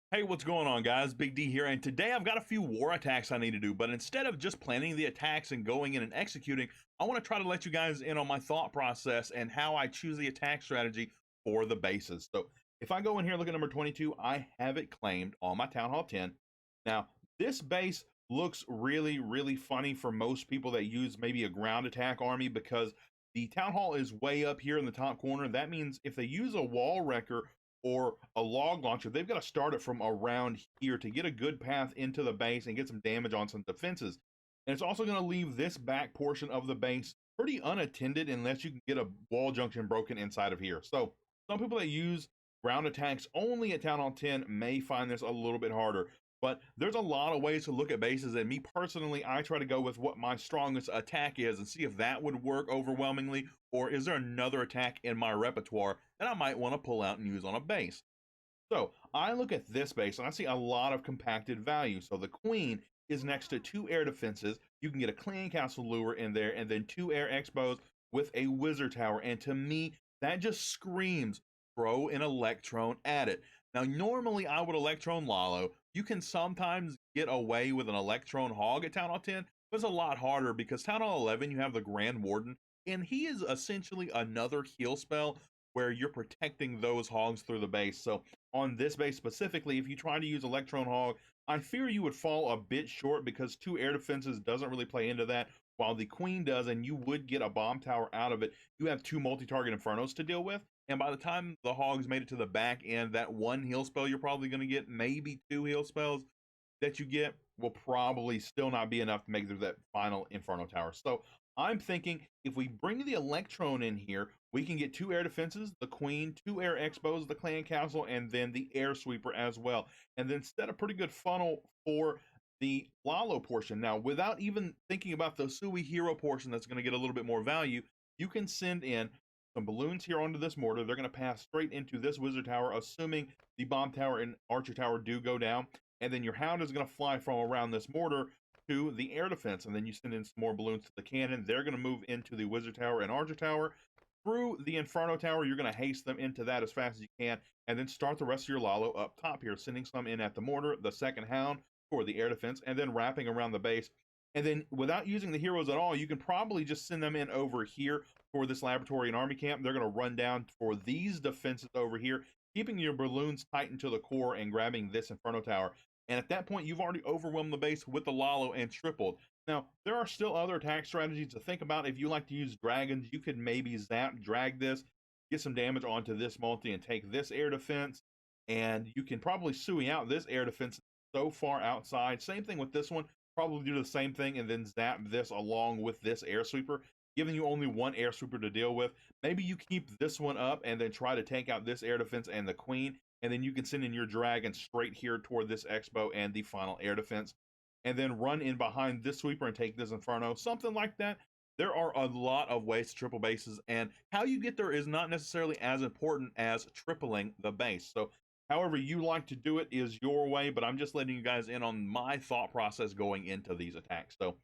Hey, what's going on, guys? Big D here, and today I've got a few war attacks I need to do, but instead of just planning the attacks and going in and executing, I want to try to let you guys in on my thought process and how I choose the attack strategy for the bases. So, if I go in here, look at number 22, I have it claimed on my Town Hall 10. Now, this base looks really, really funny for most people that use maybe a ground attack army because the Town Hall is way up here in the top corner. That means if they use a wall wrecker or a log launcher, they've got to start it from around here to get a good path into the base and get some damage on some defenses. And it's also going to leave this back portion of the base pretty unattended unless you can get a wall junction broken inside of here. So some people that use ground attacks only at Town Hall 10 may find this a little bit harder. But there's a lot of ways to look at bases, and me personally, I try to go with what my strongest attack is and see if that would work overwhelmingly, or is there another attack in my repertoire that I might want to pull out and use on a base. So I look at this base and I see a lot of compacted value. So the queen is next to two air defenses. You can get a clan castle lure in there and then two air expos with a wizard tower. And to me, that just screams throw an electron at it. Now, normally I would electron Lalo. You can sometimes get away with an electron hog at Town Hall 10, but it's a lot harder because Town Hall 11, you have the Grand Warden, and he is essentially another heal spell where you're protecting those hogs through the base. So on this base specifically, if you try to use Electron Hog, I fear you would fall a bit short because two air defenses doesn't really play into that, while the Queen does, and you would get a bomb tower out of it. You have two multi-target Infernos to deal with, and by the time the Hogs made it to the back end, that one heal spell you're probably going to get, maybe two heal spells that you get, will probably still not be enough to make it through that final Inferno tower. So I'm thinking if we bring the Electron in here, we can get two air defenses, the Queen, two air expos, the Clan Castle, and then the Air Sweeper as well. And then set a pretty good funnel for the Lalo portion. Now, without even thinking about the Sui Hero portion that's going to get a little bit more value, you can send in some balloons here onto this mortar. They're going to pass straight into this Wizard Tower, assuming the Bomb Tower and Archer Tower do go down. And then your Hound is going to fly from around this mortar to the air defense, and then you send in some more balloons to the cannon. They're going to move into the Wizard Tower and Archer Tower. Through the Inferno Tower, you're going to haste them into that as fast as you can, and then start the rest of your Lalo up top here, sending some in at the mortar, the second Hound for the air defense, and then wrapping around the base. And then without using the heroes at all, you can probably just send them in over here for this laboratory and army camp. They're going to run down for these defenses over here, keeping your balloons tightened to the core and grabbing this Inferno Tower. And at that point, you've already overwhelmed the base with the Lalo and tripled. Now, there are still other attack strategies to think about. If you like to use dragons, you could maybe zap, drag this, get some damage onto this multi, and take this air defense. And you can probably sui out this air defense so far outside. Same thing with this one. Probably do the same thing and then zap this along with this air sweeper, giving you only one air sweeper to deal with. Maybe you keep this one up and then try to take out this air defense and the queen, and then you can send in your dragon straight here toward this expo and the final air defense, and then run in behind this sweeper and take this inferno, something like that. There are a lot of ways to triple bases, and how you get there is not necessarily as important as tripling the base. So however you like to do it is your way, but I'm just letting you guys in on my thought process going into these attacks. So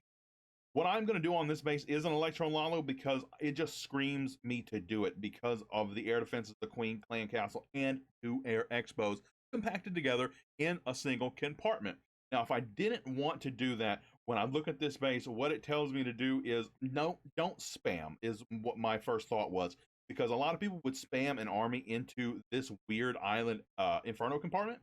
what I'm going to do on this base is an Electron Lalo because it just screams me to do it because of the air defenses, the Queen, Clan Castle, and two air expos compacted together in a single compartment. Now, if I didn't want to do that, when I look at this base, what it tells me to do is no, don't spam, is what my first thought was. Because a lot of people would spam an army into this weird island Inferno compartment.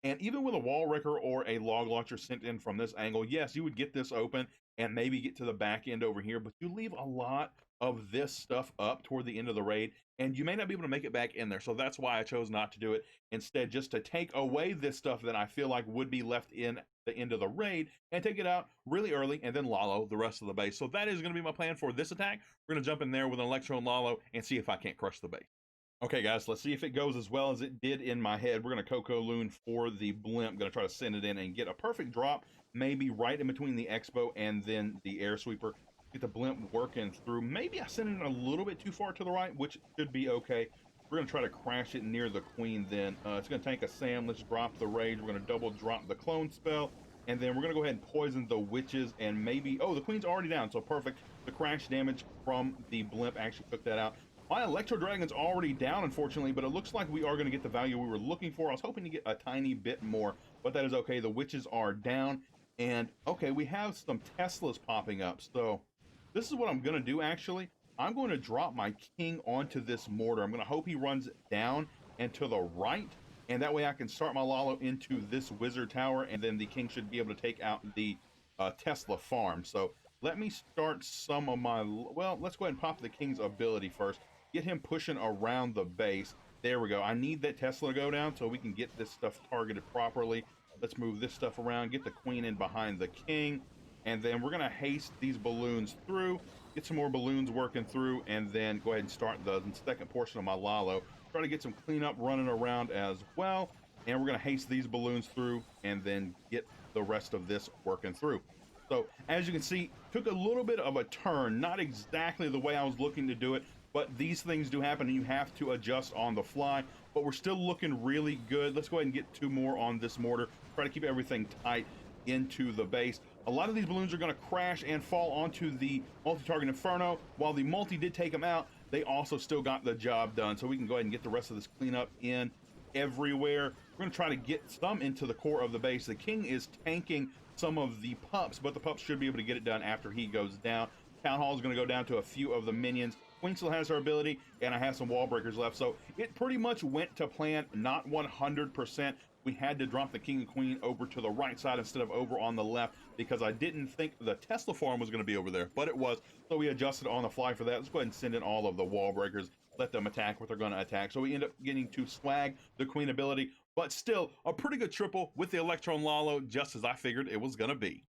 And even with a wall wrecker or a log launcher sent in from this angle, yes, you would get this open and maybe get to the back end over here, but you leave a lot of this stuff up toward the end of the raid, and you may not be able to make it back in there. So that's why I chose not to do it. Instead, just to take away this stuff that I feel like would be left in the end of the raid and take it out really early and then Lalo the rest of the base. So that is going to be my plan for this attack. We're going to jump in there with an Electron Lalo and see if I can't crush the base. Okay, guys, let's see if it goes as well as it did in my head. We're going to Coco Loon for the blimp. Going to try to send it in and get a perfect drop, maybe right in between the Expo and then the Air Sweeper. Get the blimp working through. Maybe I sent it a little bit too far to the right, which should be okay. We're going to try to crash it near the Queen then. It's going to tank a Sam. Let's drop the Rage. We're going to double drop the Clone spell. And then we're going to go ahead and poison the Witches and maybe... Oh, the Queen's already down, so perfect. The crash damage from the blimp actually took that out. My Electro Dragon's already down, unfortunately, but it looks like we are going to get the value we were looking for. I was hoping to get a tiny bit more, but that is okay. The witches are down, and okay, we have some Teslas popping up. So this is what I'm going to do, actually. I'm going to drop my king onto this mortar. I'm going to hope he runs down and to the right, and that way I can start my Lalo into this wizard tower, and then the king should be able to take out the Tesla farm. So let me start some of my, well, let's go ahead and pop the king's ability first. Get him pushing around the base. There we go. I need that Tesla to go down so we can get this stuff targeted properly. Let's move this stuff around, get the queen in behind the king, and then we're going to haste these balloons through, get some more balloons working through, and then go ahead and start the second portion of my Lalo. Try to get some cleanup running around as well, and we're going to haste these balloons through and then get the rest of this working through. So as you can see, took a little bit of a turn, not exactly the way I was looking to do it, but these things do happen and you have to adjust on the fly. But we're still looking really good. Let's go ahead and get 2 more on this mortar. Try to keep everything tight into the base. A lot of these balloons are going to crash and fall onto the multi-target Inferno. While the multi did take them out, they also still got the job done. So we can go ahead and get the rest of this cleanup in everywhere. We're going to try to get some into the core of the base. The king is tanking some of the pups, but the pups should be able to get it done after he goes down. Town Hall is going to go down to a few of the minions. Queen still has her ability, and I have some wall breakers left. So it pretty much went to plan, not 100%. We had to drop the king and queen over to the right side instead of over on the left because I didn't think the Tesla farm was going to be over there, but it was. So we adjusted on the fly for that. Let's go ahead and send in all of the wall breakers. Let them attack what they're going to attack. So we end up getting to swag the queen ability, but still a pretty good triple with the Electron Lalo, just as I figured it was going to be.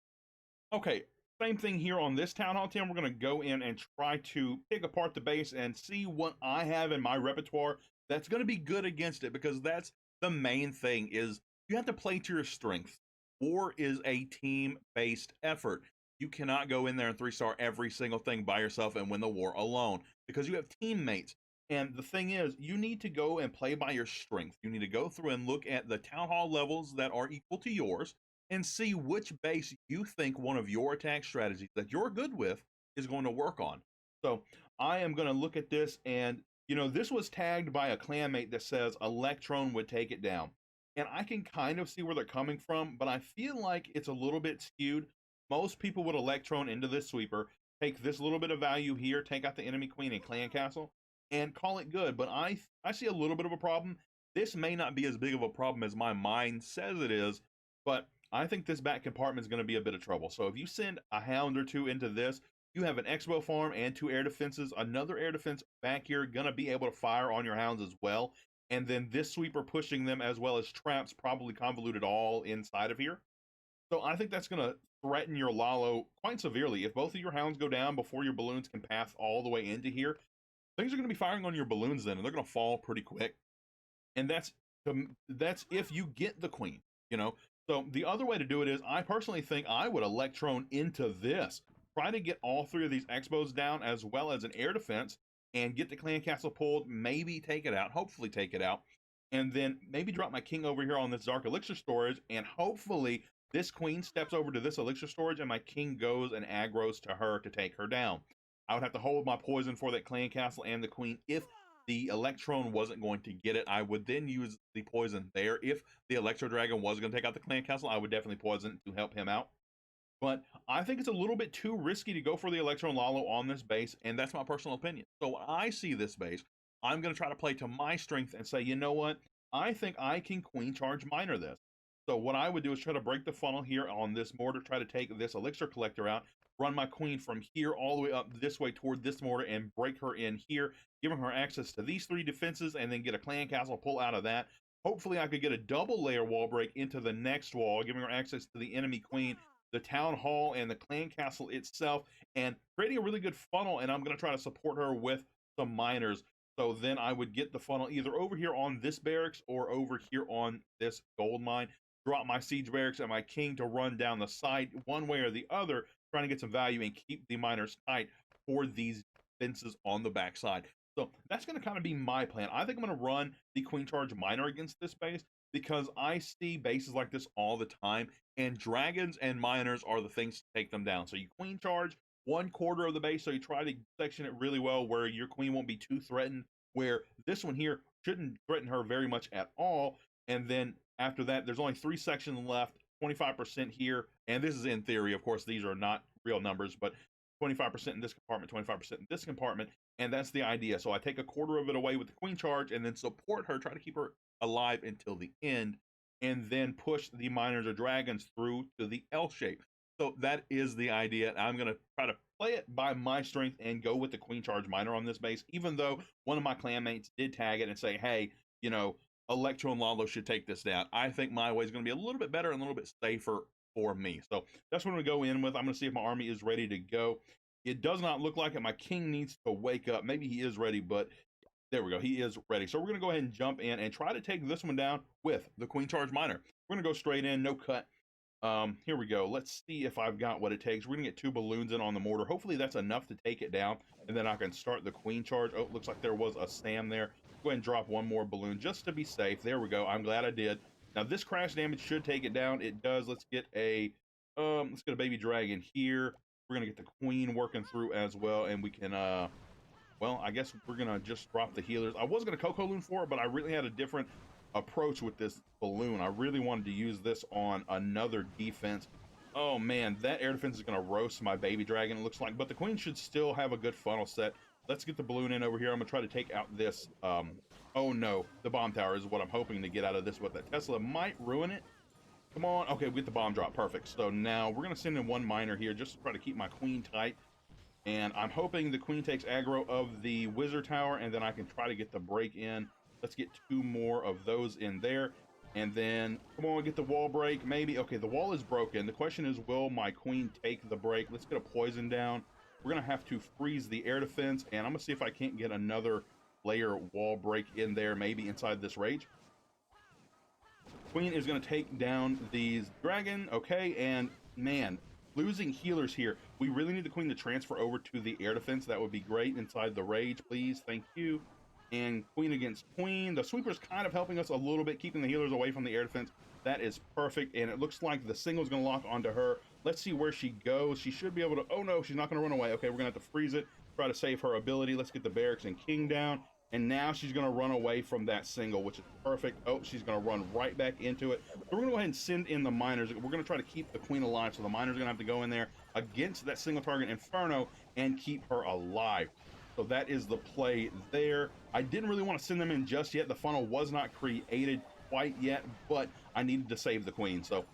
Okay, same thing here on this Town Hall team. We're going to go in and try to pick apart the base and see what I have in my repertoire that's going to be good against it, because that's the main thing. Is you have to play to your strengths. War is a team-based effort. You cannot go in there and 3-star every single thing by yourself and win the war alone, because you have teammates. And the thing is, you need to go and play by your strength. You need to go through and look at the Town Hall levels that are equal to yours and see which base you think one of your attack strategies that you're good with is going to work on. So I am going to look at this, and you know, this was tagged by a clanmate that says Electron would take it down. And I can kind of see where they're coming from, but I feel like it's a little bit skewed. Most people would Electron into this sweeper, take this little bit of value here, take out the enemy queen and clan castle, and call it good. But I see a little bit of a problem. This may not be as big of a problem as my mind says it is, but I think this back compartment is going to be a bit of trouble. So if you send a hound or 2 into this, you have an expo farm and 2 air defenses. Another air defense back here going to be able to fire on your hounds as well. And then this sweeper pushing them, as well as traps probably convoluted all inside of here. So I think that's going to threaten your Lalo quite severely. If both of your hounds go down before your balloons can pass all the way into here, things are going to be firing on your balloons then, and they're going to fall pretty quick. And that's if you get the queen, you know. So the other way to do it is, I personally think I would Electron into this. Try to get all 3 of these expos down, as well as an air defense, and get the clan castle pulled, maybe take it out, hopefully take it out, and then maybe drop my king over here on this dark elixir storage, and hopefully this queen steps over to this elixir storage and my king goes and aggroes to her to take her down. I would have to hold my poison for that clan castle and the queen. If the Electron wasn't going to get it, I would then use the poison there. If the Electro Dragon was going to take out the clan castle, I would definitely poison to help him out. But I think it's a little bit too risky to go for the Electron Lalo on this base, and that's my personal opinion. So when I see this base, I'm going to try to play to my strength and say, you know what? I think I can queen charge miner this. So what I would do is try to break the funnel here on this mortar, try to take this elixir collector out, run my queen from here all the way up this way toward this mortar and break her in here, giving her access to these 3 defenses, and then get a clan castle pull out of that. Hopefully I could get a double layer wall break into the next wall, giving her access to the enemy queen, the town hall, and the clan castle itself, and creating a really good funnel. And I'm going to try to support her with some miners. So then I would get the funnel either over here on this barracks or over here on this gold mine, drop my siege barracks and my king to run down the side one way or the other, trying to get some value and keep the miners tight for these fences on the backside. So that's going to kind of be my plan. I think I'm going to run the queen charge miner against this base, because I see bases like this all the time, and dragons and miners are the things to take them down. So you queen charge, 1/4 of the base, so you try to section it really well where your queen won't be too threatened, where this one here shouldn't threaten her very much at all. And then after that, there's only 3 sections left, 25% here, and this is in theory, of course, these are not real numbers, but 25% in this compartment, 25% in this compartment, and that's the idea. So I take 1/4 of it away with the queen charge and then support her, try to keep her alive until the end, and then push the miners or dragons through to the L shape. So that is the idea. I'm going to try to play it by my strength and go with the queen charge miner on this base, even though one of my clanmates did tag it and say, hey, you know, Electro and Lalo should take this down. I think my way is going to be a little bit better and a little bit safer for me. So that's what I'm going to go in with. I'm going to see if my army is ready to go. It does not look like it. My king needs to wake up. Maybe he is ready, but there we go. He is ready. So we're going to go ahead and jump in and try to take this one down with the queen charge miner. We're going to go straight in, no cut. Here we go. Let's see if I've got what it takes. We're going to get 2 balloons in on the mortar. Hopefully that's enough to take it down, and then I can start the queen charge. Oh, looks like there was a Sam there. Go ahead and drop 1 more balloon just to be safe. There we go. I'm glad I did. Now this crash damage should take it down. It does. Let's get a baby dragon here. We're gonna get the queen working through as well, and we can well, I guess we're gonna just drop the healers. I was gonna Coco Loon for it, but I really had a different approach with this balloon. I really wanted to use this on another defense. Oh man, that air defense is gonna roast my baby dragon, it looks like, but the queen should still have a good funnel set. Let's get the balloon in over here. I'm gonna try to take out this oh no, the bomb tower is what I'm hoping to get out of this, but that Tesla might ruin it. Come on. Okay, we get the bomb drop. Perfect. So now we're going to send in 1 miner here just to try to keep my queen tight. And I'm hoping the queen takes aggro of the wizard tower, and then I can try to get the break in. Let's get 2 more of those in there. And then, come on, get the wall break, maybe. Okay, the wall is broken. The question is, will my queen take the break? Let's get a poison down. We're going to have to freeze the air defense, and I'm going to see if I can't get another layer wall break in there, maybe inside this rage. Queen is going to take down these dragon. Okay, and man, losing healers here. We really need the queen to transfer over to the air defense. That would be great inside the rage, please. Thank you. And queen against queen. The sweeper's kind of helping us a little bit, keeping the healers away from the air defense. That is perfect, and it looks like the single's going to lock onto her. Let's see where she goes. She should be able to... Oh, no, she's not going to run away. Okay, we're going to have to freeze it, try to save her ability. Let's get the barracks and king down. And now she's going to run away from that single, which is perfect. Oh, she's going to run right back into it. So we're going to go ahead and send in the miners. We're going to try to keep the queen alive. So the miners are going to have to go in there against that single target Inferno and keep her alive. So that is the play there. I didn't really want to send them in just yet. The funnel was not created quite yet, but I needed to save the queen. So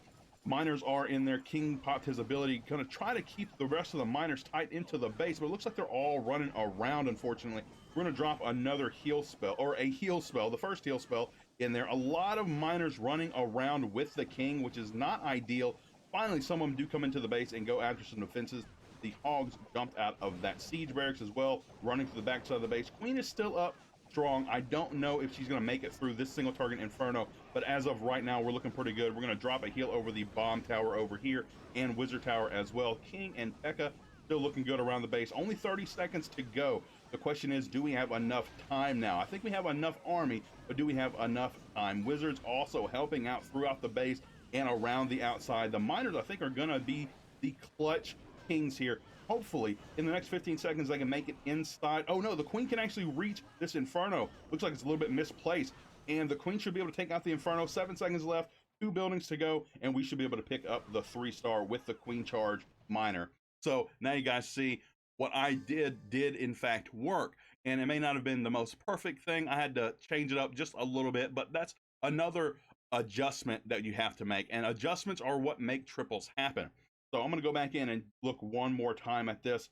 miners are in there. King popped his ability. Going to try to keep the rest of the miners tight into the base, but it looks like they're all running around, unfortunately. We're going to drop another heal spell, or a heal spell, the first heal spell in there. A lot of miners running around with the king, which is not ideal. Finally, some of them do come into the base and go after some defenses. The hogs jumped out of that siege barracks as well, running to the backside of the base. Queen is still up strong. I don't know if she's going to make it through this single target Inferno, but as of right now, we're looking pretty good. We're going to drop a heal over the bomb tower over here and wizard tower as well. King and P.E.K.K.A still looking good around the base. Only 30 seconds to go. The question is, do we have enough time now? I think we have enough army, but do we have enough time? Wizards also helping out throughout the base and around the outside. The miners, I think, are going to be the clutch kings here. Hopefully, in the next 15 seconds, they can make it inside. Oh, no, the queen can actually reach this Inferno. Looks like it's a little bit misplaced. And the queen should be able to take out the Inferno. 7 seconds left, 2 buildings to go, and we should be able to pick up the 3-star with the queen charge miner. So now you guys see what I did in fact work, and it may not have been the most perfect thing. I had to change it up just a little bit, but that's another adjustment that you have to make, and adjustments are what make triples happen. So I'm going to go back in and look one more time at this.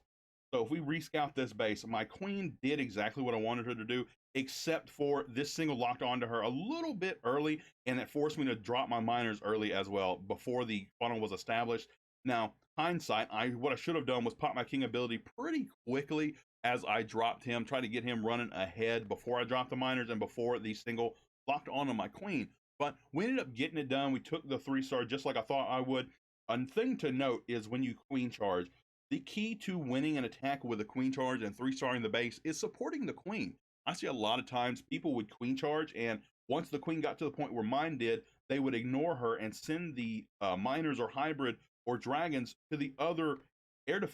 So if we rescout this base, my queen did exactly what I wanted her to do, except for this single locked onto her a little bit early, and it forced me to drop my miners early as well before the funnel was established. Now, hindsight, what I should have done was pop my king ability pretty quickly as I dropped him, try to get him running ahead before I dropped the miners and before the single locked onto my queen. But we ended up getting it done. We took the 3-star just like I thought I would. A thing to note is when you queen charge, the key to winning an attack with a queen charge and 3-starring the base is supporting the queen. I see a lot of times people would queen charge, and once the queen got to the point where mine did, they would ignore her and send the miners or hybrid or dragons to the other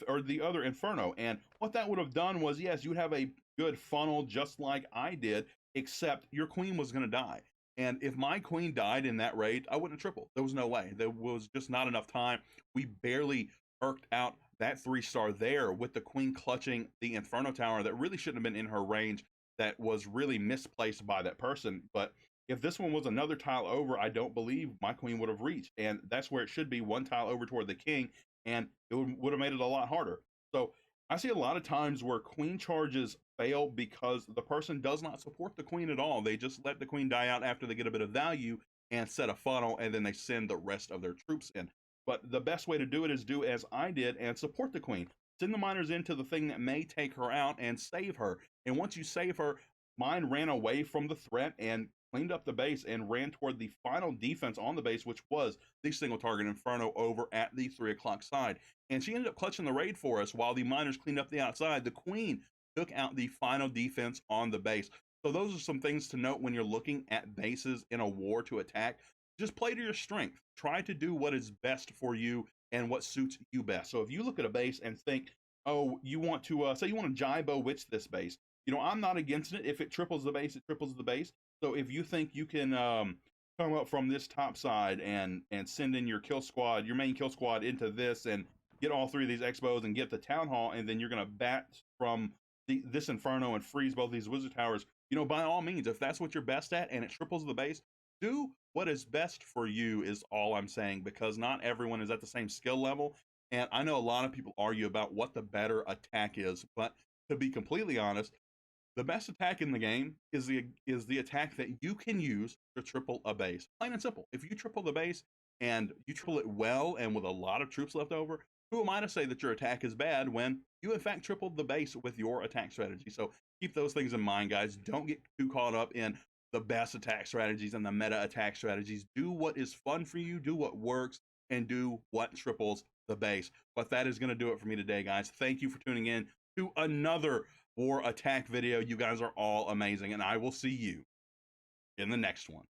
or the other Inferno. And what that would have done was, yes, you'd have a good funnel just like I did, except your queen was going to die. And if my queen died in that raid, I wouldn't have tripled. There was no way. There was just not enough time. We barely irked out that 3-star there with the queen clutching the Inferno Tower that really shouldn't have been in her range, that was really misplaced by that person. But if this one was another tile over, I don't believe my queen would have reached. And that's where it should be, one tile over toward the king, and it would have made it a lot harder. So I see a lot of times where queen charges fail because the person does not support the queen at all. They just let the queen die out after they get a bit of value and set a funnel, and then they send the rest of their troops in. But the best way to do it is do as I did and support the queen. Send the miners into the thing that may take her out and save her. And once you save her, mine ran away from the threat and cleaned up the base and ran toward the final defense on the base, which was the single target Inferno over at the 3 o'clock side. And she ended up clutching the raid for us while the miners cleaned up the outside. The queen took out the final defense on the base. So those are some things to note when you're looking at bases in a war to attack. Just play to your strength. Try to do what is best for you and what suits you best. So if you look at a base and think, oh, you want to, say you want to Jaibo Witch this base, I'm not against it. If it triples the base, it triples the base. So if you think you can come up from this top side and send in your kill squad, your main kill squad into this and get all 3 of these Expos and get the town hall, and then you're going to bat from this Inferno and freeze both these wizard towers, by all means, if that's what you're best at and it triples the base, do what is best for you is all I'm saying, because not everyone is at the same skill level. And I know a lot of people argue about what the better attack is, but to be completely honest, the best attack in the game is the attack that you can use to triple a base. Plain and simple. If you triple the base and you triple it well and with a lot of troops left over, who am I to say that your attack is bad when you in fact tripled the base with your attack strategy? So keep those things in mind, guys. Don't get too caught up in the best attack strategies and the meta attack strategies. Do what is fun for you, do what works, and do what triples the base. But that is going to do it for me today, guys. Thank you for tuning in to another war attack video. You guys are all amazing, and I will see you in the next one.